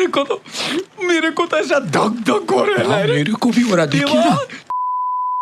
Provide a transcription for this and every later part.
मेरे को तो ऐसा धक धक हो रहा है। मेरे को भी हो रहा, देखिए ना।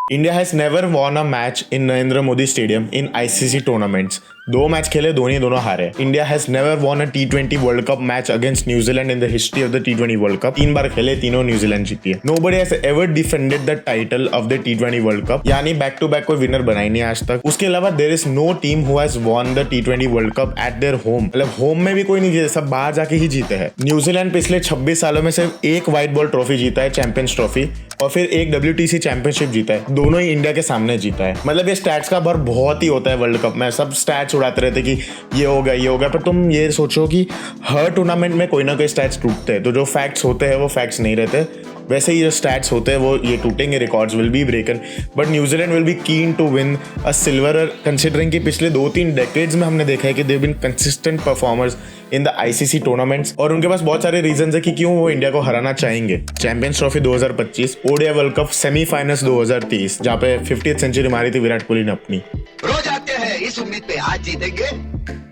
India has never won a match in Narendra Modi Stadium in ICC tournaments. 2 match खेले, दोनों हारे. India has never won a T20 World Cup match against New Zealand in the history of the T20 World Cup. 3 बार खेले, तीनों New Zealand जीती है. Nobody has ever defended the title of the T20 World Cup. यानी back to back कोई winner बना ही नहीं आज तक. उसके अलावा there is no team who has won the T20 World Cup at their home. मतलब होम में भी कोई नहीं जीते, सब बाहर जाके ही जीते हैं. न्यूजीलैंड पिछले 26 सालों में सिर्फ एक व्हाइट बॉल ट्रॉफी जीता है, चैंपियंस ट्रॉफी, और फिर एक WTC चैंपियनशिप जीता है. दोनों ही इंडिया के सामने जीता है. मतलब ये स्टैट्स का भर बहुत ही होता है वर्ल्ड कप में. सब स्टैट्स उड़ाते रहते कि ये हो गया, पर तुम ये सोचो कि हर टूर्नामेंट में कोई ना कोई स्टैट्स टूटते हैं. तो जो फैक्ट्स होते हैं वो फैक्ट्स नहीं रहते. वैसे ही जो स्टैट्स होते हैं वो ये टूटेंगे, records will be broken. But New Zealand will be keen to win a silver, considering कि पिछले 2-3 डेकेड्स में हमने देखा है कि they been consistent performers in the ICC tournaments. और उनके पास बहुत सारे रीजंस है कि क्यों वो इंडिया को हराना चाहेंगे. Champions trophy 2025, ODI world cup semifinals 2023, जहाँ पे 50th सेंचुरी मारी थी विराट कोहली ने अपनी. रोज आते हैं इस उम्मीद पे, आज जीतेंगे,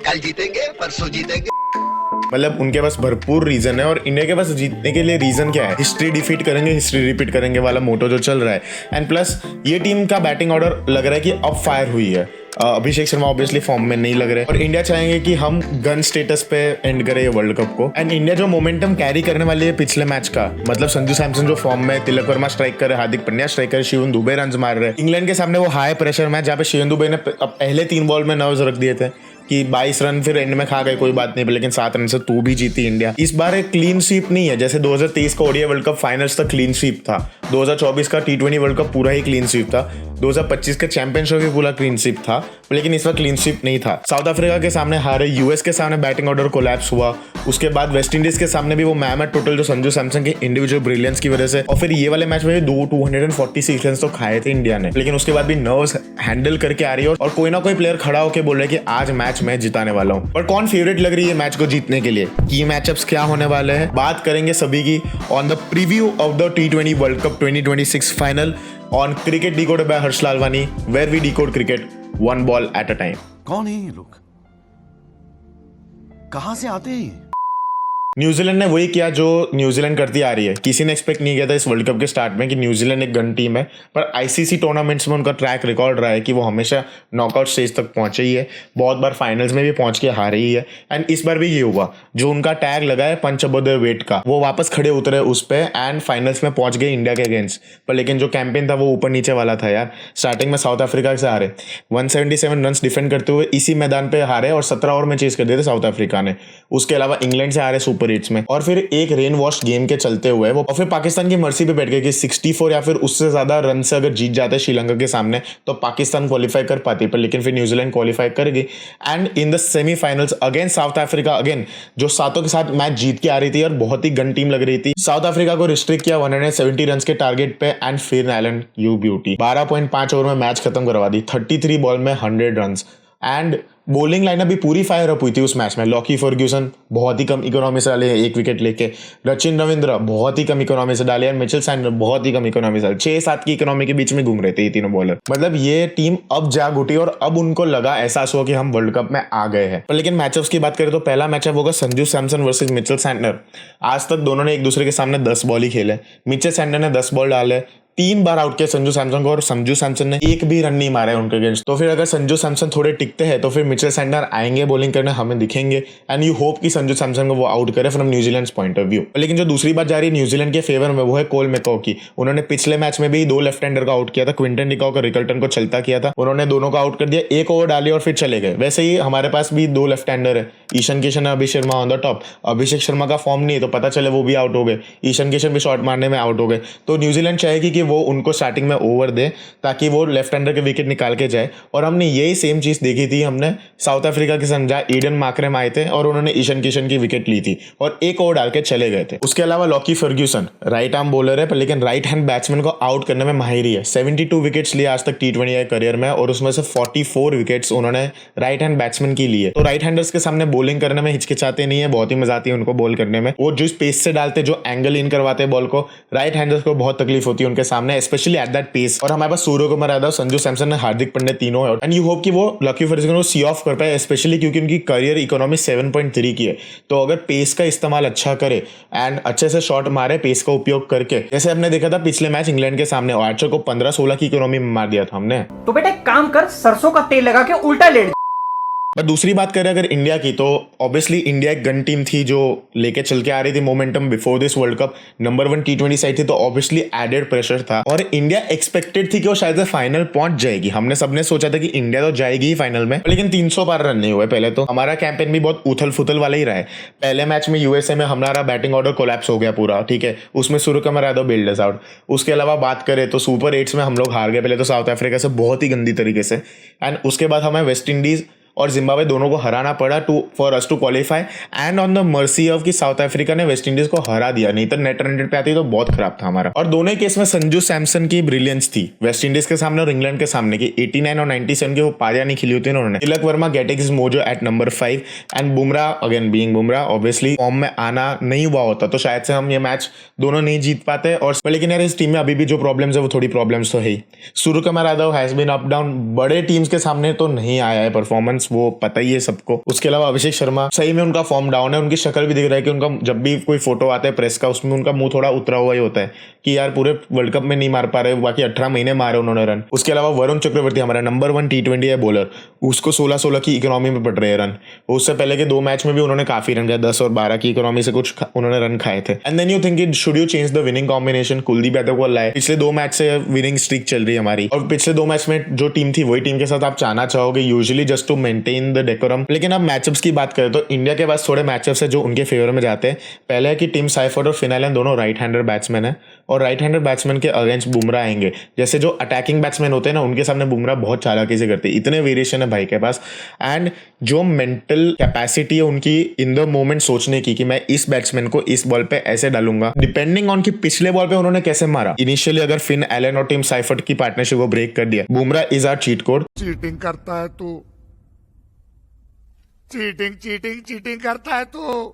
कल जीतेंगे, परसों जीतेंगे. मतलब उनके पास भरपूर रीजन है. और इंडिया के पास जीतने के लिए रीजन क्या है? हिस्ट्री डिफीट करेंगे, हिस्ट्री रिपीट करेंगे वाला मोटो जो चल रहा है. एंड प्लस ये टीम का बैटिंग ऑर्डर लग रहा है कि अब फायर हुई है. अभिषेक शर्मा ऑब्वियसली फॉर्म में नहीं लग रहे, और इंडिया चाहेंगे कि हम गन स्टेटस पे एंड करें ये वर्ल्ड कप को. एंड इंडिया जो मोमेंटम कैरी करने वाली है पिछले मैच का, मतलब संजू सैमसन जो फॉर्म में, तिलक वर्मा स्ट्राइक करे, हार्दिक पांड्या स्ट्राइक करे, शिवम दुबे रन मार रहे. इंग्लैंड के सामने वो हाई प्रेशर मैच जहाँ पे शिवम दुबे ने पहले 3 बॉल में नर्व्स रख दिए थे कि 22 रन फिर एंड में खा गए, कोई बात नहीं, लेकिन 7 रन से तू भी जीती इंडिया. इस बार एक क्लीन स्वीप नहीं है. जैसे 2023 का ODI वर्ल्ड कप फाइनल्स तक क्लीन स्वीप था, 2024 का T20 वर्ल्ड कप पूरा ही क्लीन स्वीप था, 2025 का चैंपियनशिप भी पूरा क्लीन स्वीप था, लेकिन इस बार क्लीन स्वीप नहीं था. साउथ अफ्रीका के सामने हारे, US के सामने बैटिंग ऑर्डर कोलैप्स हुआ, उसके बाद वेस्ट इंडीज के सामने भी वो मैच टोटल जो संजू सैमसन के इंडिविजुअल ब्रिलियंस की वजह से, और फिर ये वाले मैच में 246 रन तो खाए थे इंडिया ने, लेकिन उसके बाद भी नर्व्स हैंडल करके आ रही है. और कोई ना कोई प्लेयर खड़ा होकर बोल रहा है कि आज मैच मैं जिताने वाला हूं. पर कौन फेवरेट लग रही है मैच को जीतने के लिए, की मैचअप्स क्या होने वाले हैं, बात करेंगे सभी की on the preview of the T20 World Cup 2026 final on cricket decoded by Harsh Lalwani, where we decode cricket 1 ball at a time. कौन है ये लोग, कहां से आते हैं? न्यूजीलैंड ने वही किया जो न्यूजीलैंड करती आ रही है. किसी ने एक्सपेक्ट नहीं किया था इस वर्ल्ड कप के स्टार्ट में कि न्यूजीलैंड एक गन टीम है, पर ICC टूर्नामेंट्स में उनका ट्रैक रिकॉर्ड रहा है कि वो हमेशा नॉकआउट स्टेज तक पहुंचे ही है, बहुत बार फाइनल्स में भी पहुंच के हारे ही है. एंड इस बार भी ये हुआ, जो उनका टैग लगा है पंच अबव द वेट का, वो वापस खड़े उतरे उस पे एंड फाइनल्स में पहुंच गए इंडिया के अगेंस्ट. पर लेकिन जो कैंपेन था वो ऊपर नीचे वाला था यार. स्टार्टिंग में साउथ अफ्रीका से हारे, 177 रन डिफेंड करते हुए इसी मैदान पे हारे, और 17 ओवर में चेज कर दिए थे साउथ अफ्रीका ने. उसके अलावा इंग्लैंड से हारे सुपर 8 में, और फिर एक रेन वॉश गेम के चलते हुए वो, और फिर पाकिस्तान की मर्जी पे बैठ गए कि 64 या फिर उससे ज्यादा रन से अगर जीत जाते श्रीलंका के सामने तो पाकिस्तान क्वालिफाई कर पाती, पर लेकिन फिर न्यूजीलैंड क्वालिफाई कर गई. And in the semifinals against south Africa, again जो सातों के साथ मैच जीत के आ रही थी और बहुत ही गन टीम लग रही थी, साउथ अफ्रीका को रिस्ट्रिक्ट किया 170 रन के टारगेट पे. एंड फिर आइलैंड यू ब्यूटी 12.5 ओवर में मैच खत्म करवा दी, 33 बॉल में 100 रन. एंड बॉलिंग लाइनअप भी पूरी फायर अप हुई थी उस मैच में. लॉकी फर्ग्यूसन बहुत ही कम इकोनॉमी से डाले 1 विकेट लेके, सचिन रविंद्र बहुत ही कम इकोनॉमी से डाले, और मिचेल सैंडलर बहुत ही कम इकोनॉमी से, 6-7 की इकोनॉमी के बीच में घूम रहे थे ये तीनों बॉलर. मतलब ये टीम अब जाग उठी और अब उनको लगा, एहसास हुआ कि हम वर्ल्ड कप में आ गए हैं. पर लेकिन मैचअप्स की बात करें तो पहला मैचअप होगा Sanju Samson versus Mitchell Sandler. आज तक दोनों ने एक दूसरे के सामने 10 बॉल ही खेले. मिचेल सैंडलर ने 10 बॉल डाले, 3 बार आउट किया संजू सैमसन को, और संजू सैमसन ने एक भी रन नहीं मारा है उनके अगेंस्ट. तो फिर अगर संजू सैमसन थोड़े टिकते हैं तो फिर मिचेल सैंडलर आएंगे बॉलिंग करने, हमें दिखेंगे. एंड यू होप कि संजू सैमसन को वो आउट करे from New Zealand point of view. लेकिन जो दूसरी बात जा रही है न्यूजीलैंड के फेवर में, वो है कोल मैकॉ की. उन्होंने पिछले मैच में भी 2 लेफ्ट हैंडर का आउट किया था, क्विंटन डिकॉक और रिकल्टन को चलता किया था. उन्होंने दोनों को आउट कर दिया, 1 ओवर डाली और फिर चले गए. वैसे ही हमारे पास भी 2 लेफ्ट हैंडर है, ईशान किशन और Abhishek Sharma on the top. Abhishek Sharma का फॉर्म नहीं है तो पता चले वो भी आउट हो गए, ईशान किशन भी शॉट मारने में आउट हो गए. तो न्यूजीलैंड चाहेगी कि वो उनको स्टार्टिंग में ओवर दे ताकि वो लेफ्ट हैंडर के विकेट निकाल के जाए. और हमने यही सेम चीज देखी थी हमने साउथ अफ्रीका के समझा, ईडन मार्करम आए थे और उन्होंने ईशान किशन की विकेट ली थी और 1 ओवर डाल के चले गए थे. उसके अलावा Lockie Ferguson right arm bowler है, पर लेकिन राइट हैंड बैट्समैन को आउट करने में माहिर है. 72 विकेट्स लिए आज तक T20 करियर में, और उसमें से 44 विकेट्स उन्होंने राइट हैंड बैट्समैन की लिए. तो राइट हैंडर्स के सामने बॉलिंग करने में हिचकिचाते नहीं है, बहुत ही मजा आती है उनको बॉल करने में. वो जो स्पेस से डालते, जो एंगल इन करवाते बॉल को, राइट हैंडर्स को बहुत तकलीफ होती है उनके सामने, स्पेशली एट दैट पेस। और हमारे पास सूर्य कुमार यादव, संजू सैमसन, हार्दिक पांड्या तीनों है, एंड यू होप कि वो लकी फर्गूसन को सी ऑफ कर पाए, स्पेशली क्योंकि उनकी करियर इकोनॉमी 7.3 की है। तो अगर पेस का इस्तेमाल अच्छा करे एंड अच्छे से शॉट मारे पेस का उपयोग करके, जैसे हमने देखा था पिछले मैच इंग्लैंड के सामने, आर्चर को 15-16 की इकोनॉमी में मार दिया था हमने। तो बेटा एक काम कर, सरसों का तेल लगा के उल्टा लेट। पर दूसरी बात करें अगर इंडिया की, तो ऑब्वियसली इंडिया एक गन टीम थी जो लेके चल के आ रही थी momentum before this world cup, number 1 T20 side थी, तो ऑब्वियसली एडेड प्रेशर था और इंडिया एक्सपेक्टेड थी कि वो शायद फाइनल पहुंच जाएगी। हमने सबने सोचा था कि इंडिया तो जाएगी ही फाइनल में, लेकिन 300 पार रन नहीं हुए। पहले तो हमारा कैंपेन भी बहुत उथल फुथल वाला ही रहा है। पहले मैच में यूएसए में हमारा बैटिंग ऑर्डर कोलैप्स हो गया पूरा, ठीक है, उसमें सूर्य कुमार यादव बेल्ड आउट। उसके अलावा बात करें तो सुपर 8 में हम लोग हार गए पहले तो साउथ अफ्रीका से बहुत ही गंदी तरीके से, एंड उसके बाद हमें वेस्ट इंडीज और जिम्बाब्वे दोनों को हराना पड़ा for us to qualify, and on the mercy of कि साउथ अफ्रीका ने वेस्ट इंडीज को हरा दिया, नहीं तो नेट रन रेट पे आती तो बहुत खराब था हमारा। और दोनों केस में संजू सैमसन की ब्रिलियंस थी, वेस्ट इंडीज के सामने और इंग्लैंड के सामने की 89 और 97 की वो पारियां नहीं खिली होती उन्होंने। Tilak Varma getting his mojo at number 5 and Bumrah again being Bumrah obviously form में आना नहीं हुआ होता तो शायद से हम ये मैच दोनों नहीं जीत पाते। और लेकिन यार इस टीम में अभी भी जो प्रॉब्लम्स है वो थोड़ी प्रॉब्लम्स तो है ही। Surya Kumar Yadav has been up down, बड़े टीम्स के सामने तो नहीं आया है परफॉर्मेंस, वो पता ही है सबको। उसके अलावा अभिषेक शर्मा सही में उनका फॉर्म डाउन है, उनकी शक्ल भी दिख रहा है कि उनका जब भी कोई फोटो आता है प्रेस का उसमें उनका मुंह थोड़ा उतरा हुआ ही होता है कि यार पूरे वर्ल्ड कप में नहीं मार पा रहे, बाकी 18 महीने मारे उन्होंने रन। उसके अलावा वरुण चक्रवर्ती हमारा नंबर 1 T20 है बॉलर, उसको 16-16 की इकोनॉमी में पड़ रहे हैं रन। उससे पहले के 2 मैच में भी उन्होंने काफी रन किया, 10 और 12 की इकोनॉमी से कुछ उन्होंने रन खाए थे। And then you think it should you change the winning combination, Kuldeep Yadav को लाए। पिछले 2 मैच से विनिंग स्ट्रीक चल रही है हमारी, और पिछले 2 मैच में जो टीम थी वही टीम के साथ आप चाहना चाहोगे usually just to maintain the decorum. लेकिन अब मैचअप्स की बात करें तो इंडिया के पास थोड़े मैचअप्स है जो उनके फेवर में जाते हैं। पहले है कि टिम साइफर्ड और फिनालन दोनों राइट हैंडर बैट्समैन है, और राइट हैंडर बैट्समैन के अगेंस्ट बुमराह आएंगे। जैसे जो अटैकिंग बैट्समैन होते हैं ना उनके सामने बुमराह बहुत चालाकी से करते हैं, इतने वेरिएशन है भाई के पास। एंड जो मेंटल कैपेसिटी है उनकी इन द मोमेंट सोचने की कि मैं इस बैट्समैन को इस बॉल पे ऐसे डालूंगा, डिपेंडिंग ऑन कि पिछले बॉल पे उन्होंने कैसे मारा। इनिशियली अगर फिन एलन और टिम साइफर्ड की पार्टनरशिप को ब्रेक कर दिया, Bumrah is our cheat code. Cheating करता है तू, चीटिंग करता है तू।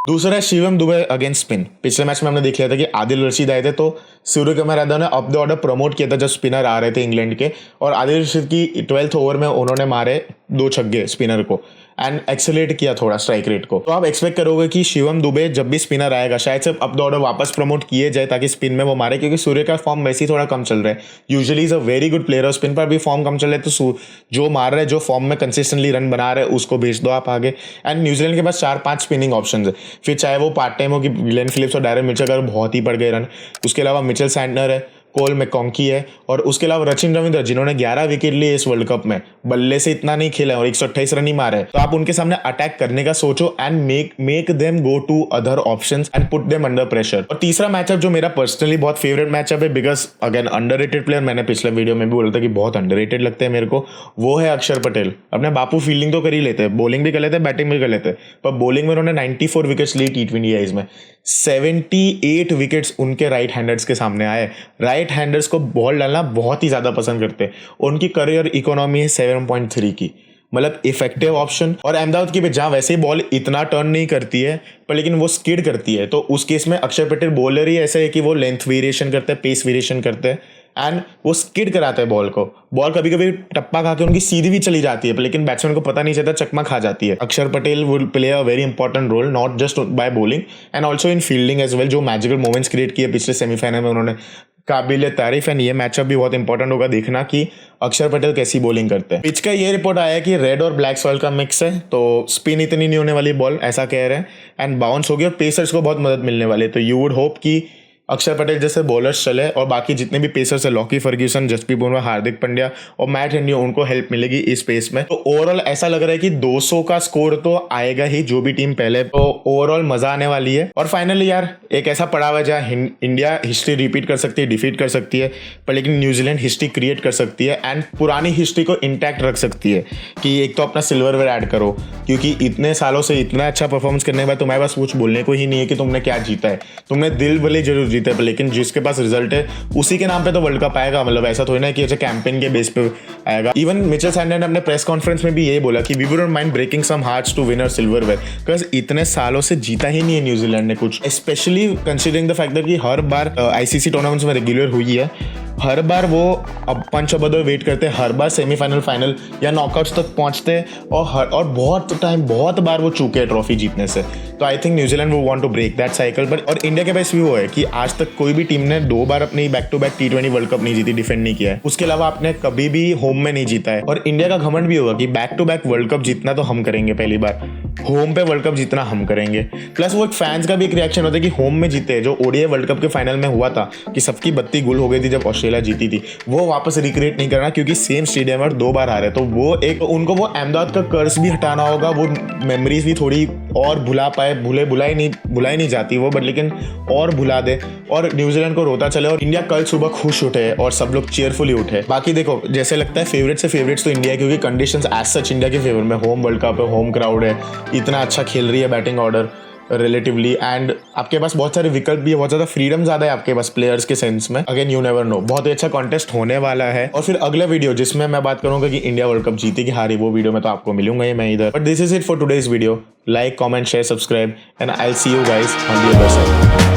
दूसरा है शिवम दुबे अगेंस्ट स्पिन। पिछले मैच में हमने देख लिया था कि आदिल रशीद आए थे तो सूर्य कुमार यादव ने अप द ऑर्डर प्रमोट किया था जब स्पिनर आ रहे थे इंग्लैंड के, और आदिल रशीद की 12th ओवर में उन्होंने मारे 2 छक्के स्पिनर को एंड एक्सेलेरेट किया थोड़ा स्ट्राइक रेट को। तो आप एक्सपेक्ट करोगे कि शिवम दुबे जब भी स्पिनर आएगा शायद से अप द ऑर्डर वापस प्रमोट किए जाए ताकि स्पिन में वो मारे, क्योंकि सूर्य का फॉर्म वैसे ही थोड़ा कम चल रहा है। Usually is a very good player और स्पिन पर भी फॉर्म कम चल रहा है, तो जो मार रहा है, जो फॉर्म में कंसिस्टेंटली रन बना रहे हैं उसको भेज दो आप आगे। एंड न्यूजीलैंड के पास 4-5 स्पिनिंग ऑप्शन है, फिर चाहे वो पार्ट टाइम हो कि ग्लेन फिलिप्स और डैरेन मिचेल अगर बहुत ही पड़ गए रन। उसके अलावा मिचेल सैंटनर है, कोल मैकॉन्की है, और उसके अलावा रचिन रविंद्र जिन्होंने 11 विकेट लिए इस वर्ल्ड कप में, बल्ले से इतना नहीं खेला और 128 रन ही मारे। तो आप उनके सामने अटैक करने का सोचो and make them go to other options and put them under pressure. और तीसरा मैचअप जो मेरा पर्सनली बहुत फेवरेट मैचअप है, बिकॉज अगेन अंडररेटेड प्लेयर, मैंने पिछले वीडियो में भी बोला था कि बहुत अंडररेटेड लगते हैं मेरे को, वो है अक्षर पटेल। अपने बापू फील्डिंग तो कर ही लेते हैं, बॉलिंग भी कर लेते हैं, बैटिंग भी कर लेते हैं, पर बॉलिंग में उन्होंने 94 विकेट्स ली T20 आईज में। 78 विकेट्स उनके राइट हैंडर्स के सामने आए। राइट हैंडर्स को बॉल डालना बहुत ही ज़्यादा पसंद करते हैं, उनकी करियर इकोनॉमी है 7.3 की, मतलब इफेक्टिव ऑप्शन। और अहमदाबाद की भी जहाँ वैसे ही बॉल इतना टर्न नहीं करती है पर लेकिन वो स्किड करती है, तो उस केस में अक्षर पटेल बॉलर ही ऐसे है कि वो लेंथ वेरिएशन करते हैं, पेस वेरिएशन करते हैं एंड वो स्किड कराते हैं बॉल को। बॉल कभी कभी टप्पा खा के उनकी सीधी भी चली जाती है, लेकिन बैट्समैन को पता नहीं चलता, चकमा खा जाती है। Axar Patel will play a very important role not just by bowling and also in fielding as well. जो मैजिकल मोमेंट्स क्रिएट किए पिछले सेमीफाइनल में उन्होंने, काबिल तारीफ। एंड ये मैचअप भी बहुत इंपॉर्टेंट होगा देखना कि अक्षर पटेल कैसी बॉलिंग करते हैं। पिच का ये रिपोर्ट आया कि रेड और ब्लैक सॉइल का मिक्स है, तो स्पिन इतनी नहीं होने वाली बॉल, ऐसा कह रहे हैं, एंड बाउंस होगी और पेसर्स को बहुत मदद मिलने वाली है। तो यू वुड होप कि अक्षर पटेल जैसे बॉलर्स चले और बाकी जितने भी पेसर्स है, लॉकी फर्ग्यूसन, जसप्रीत बुमराह, हार्दिक पांड्या और मैट हेनरी, उनको हेल्प मिलेगी इस पेस में। तो ओवरऑल ऐसा लग रहा है कि 200 का स्कोर तो आएगा ही, जो भी टीम पहले, तो ओवरऑल मजा आने वाली है। और फाइनली यार एक ऐसा पड़ा हुआ है जहाँ इंडिया हिस्ट्री रिपीट कर सकती है, डिफीट कर सकती है, पर लेकिन न्यूजीलैंड हिस्ट्री क्रिएट कर सकती है एंड पुरानी हिस्ट्री को इंटैक्ट रख सकती है कि एक तो अपना सिल्वरवेयर ऐड करो, क्योंकि इतने सालों से इतना अच्छा परफॉर्मेंस करने के बाद तुम्हारे पास कुछ बोलने को ही नहीं है कि तुमने क्या जीता है। तुमने दिल भले जरूर जीते, लेकिन जिसके पास रिजल्ट है उसी के नाम पे तो वर्ल्ड कप आएगा। मतलब ऐसा थोड़ी ना कि अच्छा कैंपेन के बेस पे आएगा। इवन मिचेल सैंडनर ने अपने प्रेस कॉन्फ्रेंस में भी यही बोला कि we wouldn't mind breaking some hearts to win silverware, because इतने सालों से जीता ही नहीं है न्यूजीलैंड ने कुछ, specially considering the fact that कि हर बार आईसीसी टूर्नामेंट्स में रेगुलर हुई है, हर बार वो अब पंच बदल वेट करते, हर बार सेमीफाइनल, फाइनल या नॉकआउट्स तक पहुंचते और बहुत बार वो चूके ट्रॉफी जीतने से। तो आई थिंक न्यूजीलैंड वो want to break that cycle. But और इंडिया के पास भी वो है कि आज तक कोई भी टीम ने 2 बार अपनी back to back T20 World Cup नहीं जीती, डिफेंड नहीं किया है। उसके अलावा आपने कभी भी होम में नहीं जीता है। और इंडिया का घमंड भी होगा कि back to back World Cup जीतना तो हम करेंगे, पहली बार होम पे वर्ल्ड कप जीतना हम करेंगे। प्लस वो एक फैंस का भी एक रिएक्शन होता है कि होम में जीते, जो ओडीआई वर्ल्ड कप के फाइनल में हुआ था कि सबकी बत्ती गुल हो गई थी जब ऑस्ट्रेलिया जीती थी, वो वापस रिक्रिएट नहीं करना, क्योंकि सेम स्टेडियम पर 2 बार आ रहे। तो वो एक उनको वो अहमदाबाद का कर्ज भी हटाना होगा, वो मेमोरीज भी थोड़ी और भुला पाए, भुलाई नहीं जाती वो, बट लेकिन और भुला दे और न्यूजीलैंड को रोता चले और इंडिया कल सुबह खुश उठे और सब लोग चेयरफुली उठे। बाकी देखो, जैसे लगता है फेवरेट्स तो इंडिया, क्योंकि कंडीशंस एज सच इंडिया के फेवर में, होम वर्ल्ड कप है, होम क्राउड है, इतना अच्छा खेल रही है बैटिंग ऑर्डर रिलेटिवली, एंड आपके पास बहुत सारे विकल्प भी है, बहुत ज़्यादा फ्रीडम ज़्यादा है आपके पास प्लेयर्स के सेंस में। अगेन यू नेवर नो, बहुत ही अच्छा कॉन्टेस्ट होने वाला है। और फिर अगला वीडियो जिसमें मैं बात करूंगा कि इंडिया वर्ल्ड कप जीती कि हारी, वो वीडियो में तो आपको मिलूंगा ही मैं इधर। But this is it for today's video. Like, comment, share, subscribe and I will see you guys on the other side.